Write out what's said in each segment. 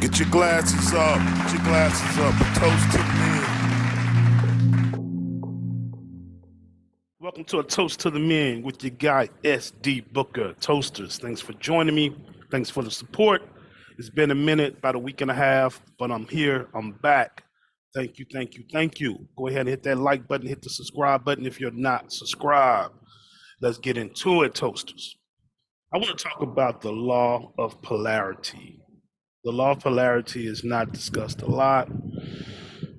Get your glasses up. Get your glasses up. A toast to the men. Welcome to A Toast to the Men with your guy, S.D. Booker. Toasters, thanks for joining me. Thanks for the support. It's been a minute, about a week and a half, but I'm here. I'm back. Thank you, thank you, thank you. Go ahead and hit that like button, hit the subscribe button if you're not subscribed. Let's get into it, Toasters. I want to talk about the law of polarity. The law of polarity is not discussed a lot.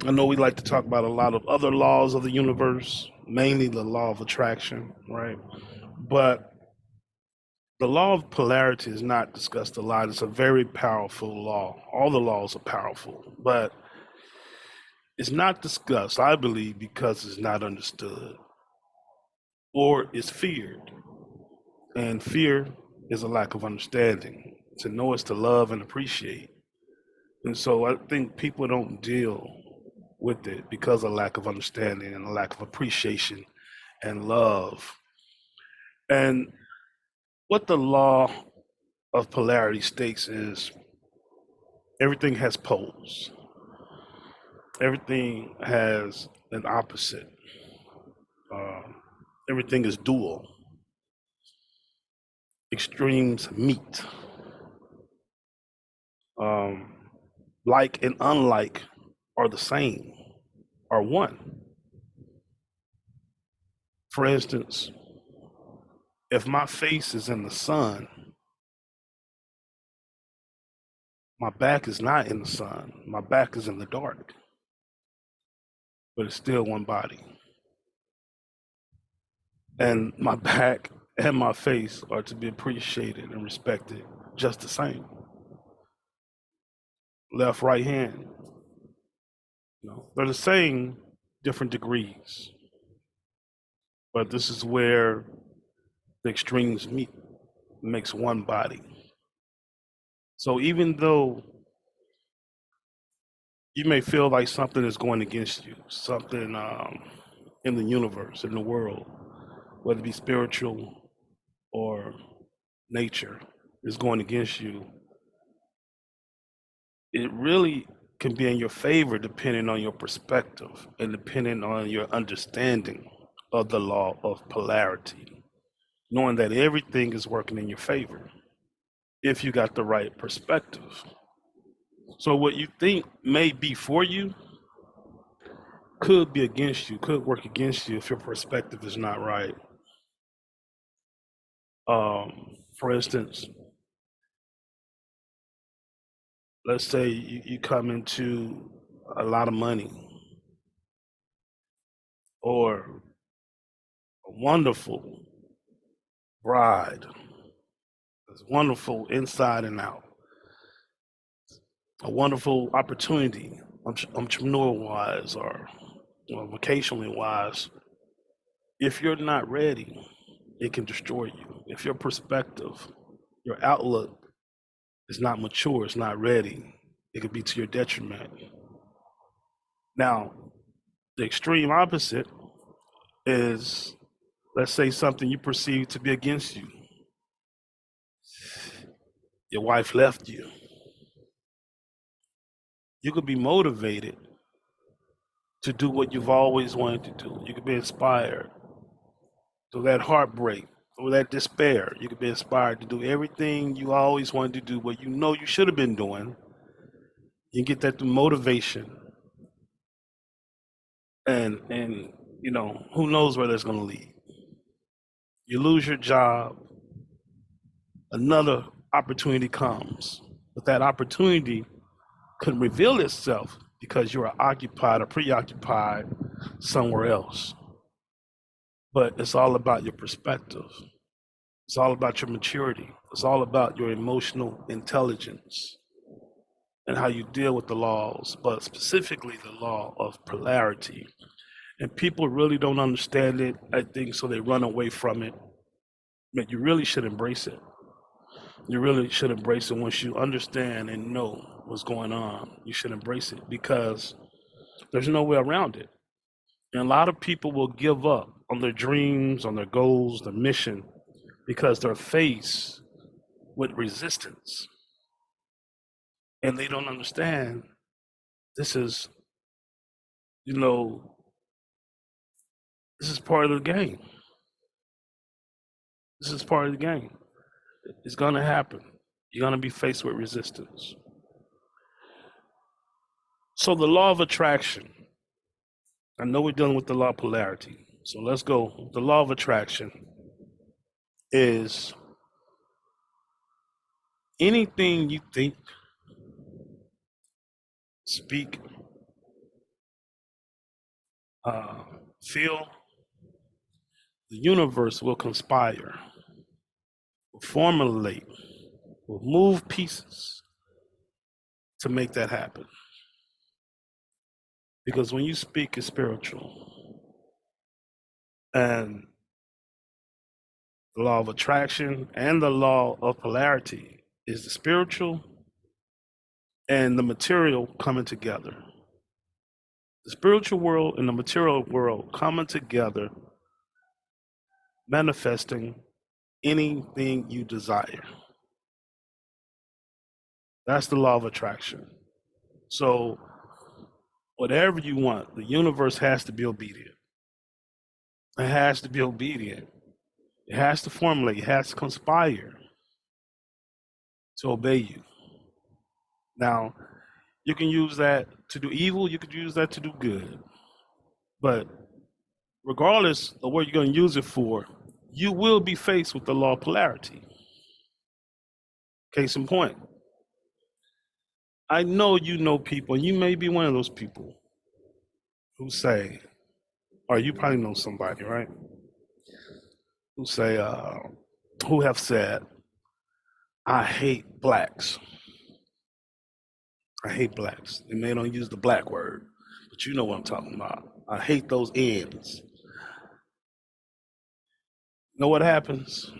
I know we like to talk about a lot of other laws of the universe, mainly the law of attraction, right? But the law of polarity is not discussed a lot. It's a very powerful law. All the laws are powerful, but it's not discussed, I believe, because it's not understood or is feared. And fear is a lack of understanding. To know is to love and appreciate. And so I think people don't deal with it because of lack of understanding and a lack of appreciation and love. And what the law of polarity states is everything has poles. Everything has an opposite. Uh, Everything is dual. Extremes meet. Um, like and unlike are the same, are one. For instance, if my face is in the sun, my back is not in the sun. My back is in the dark, but it's still one body. And my back and my face are to be appreciated and respected just the same. Left, right hand, they're the same, different degrees. But this is where the extremes meet, makes one body. So even though you may feel like something is going against you, something in the universe, in the world, whether it be spiritual or nature, is going against you, it really can be in your favor depending on your perspective and depending on your understanding of the law of polarity, knowing that everything is working in your favor if you got the right perspective. So what you think may be for you could be against you, could work against you if your perspective is not right. For instance, let's say you come into a lot of money or a wonderful bride, it's wonderful inside and out, a wonderful opportunity, entrepreneur wise or vocationally wise. If you're not ready, it can destroy you. If your perspective, your outlook is not mature, it's not ready, it could be to your detriment. Now, the extreme opposite is, let's say, something you perceive to be against you. Your wife left you. You could be motivated to do what you've always wanted to do. You could be inspired through that heartbreak or that despair. You could be inspired to do everything you always wanted to do, what you know you should have been doing. You get that through motivation, and who knows where that's going to lead. You lose your job, another opportunity comes, but that opportunity could reveal itself because you are occupied or preoccupied somewhere else. But it's all about your perspective. It's all about your maturity. It's all about your emotional intelligence and how you deal with the laws, but specifically the law of polarity. And people really don't understand it, I think, so they run away from it. But you really should embrace it. You really should embrace it once you understand and know what's going on. You should embrace it because there's no way around it. And a lot of people will give up on their dreams, on their goals, their mission, because they're faced with resistance. And they don't understand this is, you know, this is part of the game. This is part of the game. It's going to happen. You're going to be faced with resistance. So the law of attraction, I know we're dealing with the law of polarity. So let's go. The law of attraction is anything you think, speak, feel, the universe will conspire, will formulate, will move pieces to make that happen. Because when you speak, it's spiritual. And the law of attraction and the law of polarity is the spiritual and the material coming together. The spiritual world and the material world coming together, manifesting anything you desire. That's the law of attraction. So, whatever you want, the universe has to be obedient. It has to be obedient. It has to formulate, it has to conspire to obey you. Now, you can use that to do evil, you could use that to do good. But regardless of what you're going to use it for, you will be faced with the law of polarity. Case in point, I know you know people, and you may be one of those people who say, or you probably know somebody, right? Who say, who have said, I hate blacks. I hate blacks. They may not use the black word, but you know what I'm talking about. I hate those ends. You know what happens?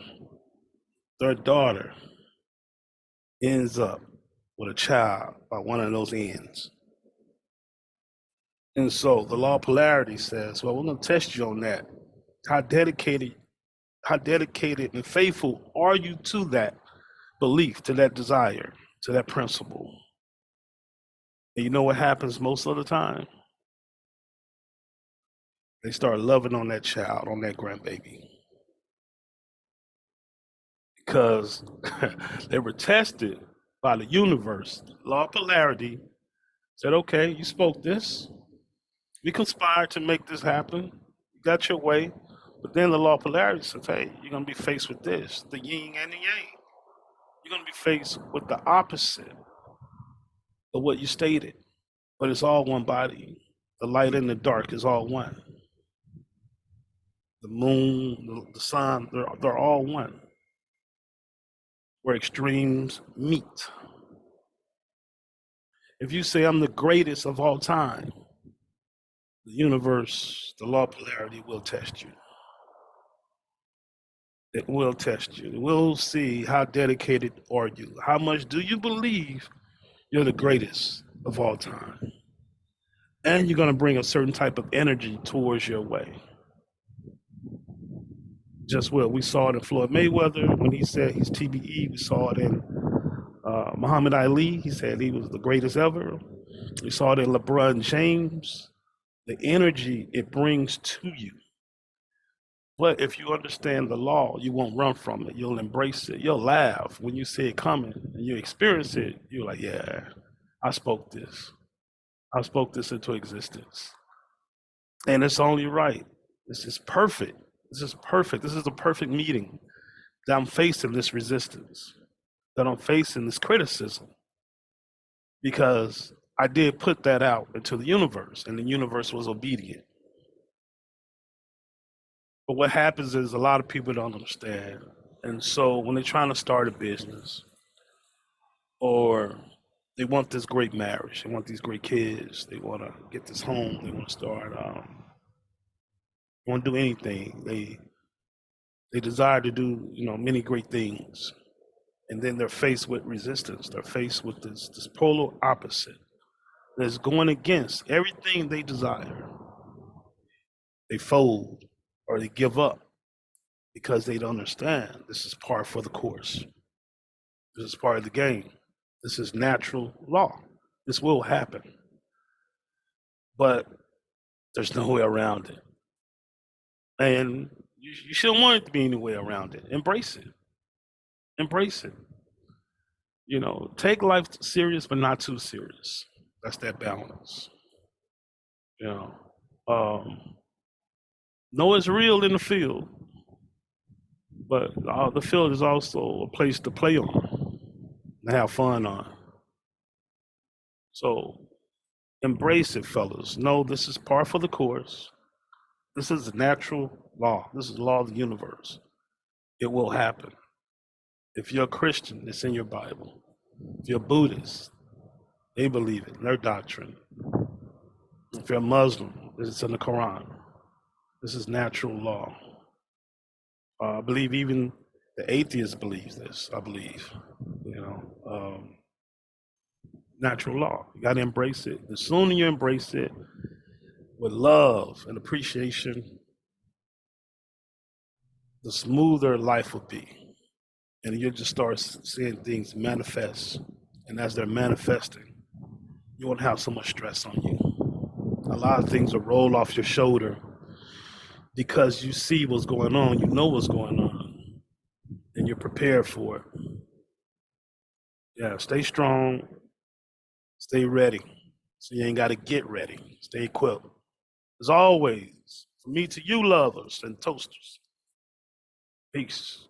Their daughter ends up with a child by one of those ends. And so the law of polarity says, well, we're going to test you on that. How dedicated and faithful are you to that belief, to that desire, to that principle? And you know what happens most of the time? They start loving on that child, on that grandbaby. Because they were tested by the universe. Law of polarity said, okay, you spoke this. We conspired to make this happen. You got your way. But then the law of polarity says, hey, you're going to be faced with this, the yin and the yang. You're going to be faced with the opposite of what you stated. But it's all one body. The light and the dark is all one. The moon, the sun, they're all one. Where extremes meet. If you say I'm the greatest of all time, the universe, the law of polarity will test you. It will test you. It will see how dedicated are you. How much do you believe you're the greatest of all time? And you're going to bring a certain type of energy towards your way. Just what we saw it in Floyd Mayweather when he said he's TBE. We saw it in Muhammad Ali. He said he was the greatest ever. We saw it in LeBron James. The energy it brings to you. But if you understand the law, you won't run from it. You'll embrace it. You'll laugh when you see it coming and you experience it. You're like, yeah, I spoke this. I spoke this into existence. And it's only right. This is perfect. This is perfect. This is the perfect meeting that I'm facing this resistance, that I'm facing this criticism, because I did put that out into the universe and the universe was obedient. But what happens is a lot of people don't understand. And so when they're trying to start a business or they want this great marriage, they want these great kids, they want to get this home, they want to start, want to do anything. They desire to do, many great things. And then they're faced with resistance. They're faced with this polar opposite that's going against everything they desire. They fold or they give up because they don't understand this is par for the course. This is part of the game. This is natural law. This will happen, but there's no way around it. And you shouldn't want it to be any way around it. Embrace it. Embrace it. You know, take life serious, but not too serious. That's that balance. You know it's real in the field, but the field is also a place to play on, and have fun on. So embrace it, fellas. Know this is par for the course. This is natural law. This is the law of the universe. It will happen. If you're a Christian, it's in your Bible. If you're a Buddhist, they believe it in their doctrine. If you're a Muslim, it's in the Quran. This is natural law. I believe even the atheist believes this. I believe, you know, natural law. You got to embrace it. The sooner you embrace it with love and appreciation, the smoother life will be. And you'll just start seeing things manifest. And as they're manifesting, you won't have so much stress on you. A lot of things will roll off your shoulder because you see what's going on, you know what's going on, and you're prepared for it. Yeah, stay strong, stay ready. So you ain't got to get ready. Stay equipped. As always, from me to you, lovers and toasters. Peace.